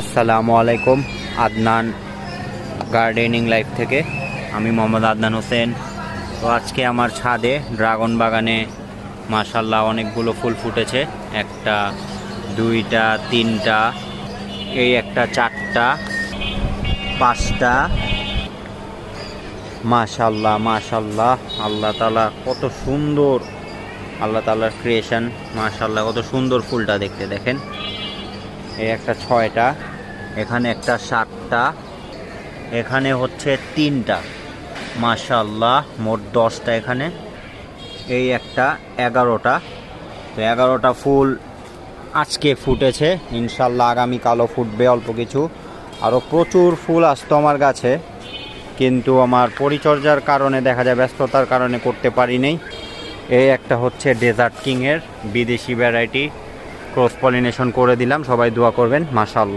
আসসালামু আলাইকুম। Adnan gardening life থেকে আমি মোহাম্মদ আদনান হোসেন। তো আজকে আমার ছাদে ড্রাগন বাগানে মাশাআল্লাহ অনেকগুলো ফুল ফুটেছে। একটা, দুইটা, তিনটা, এই একটা, চারটা, পাঁচটা। মাশাআল্লাহ মাশাআল্লাহ, আল্লাহ তাআলা কত সুন্দর, আল্লাহ তাআলার ক্রিয়েশন। মাশাআল্লাহ কত সুন্দর ফুলটা দেখতে, দেখেন। এই একটা, ছয়টা, এখানে একটা, সাতটা, এখানে হচ্ছে তিনটা। মাশাআল্লাহ মোট 10টা এখানে। এই একটা, 11টা। তো 11টা ফুল আজকে ফুটেছে, ইনশাল্লাহ আগামীকালও ফুটবে অল্প কিছু। আরও প্রচুর ফুল আসতো আমার গাছে, কিন্তু আমার পরিচর্যার কারণে, দেখা যায় ব্যস্ততার কারণে করতে পারিনি। এই একটা হচ্ছে ডেজার্ট কিংয়ের বিদেশি ভ্যারাইটি, ক্রস পলিনেশন করে দিলাম। সবাই দোয়া করবেন। মাশাআল্লাহ।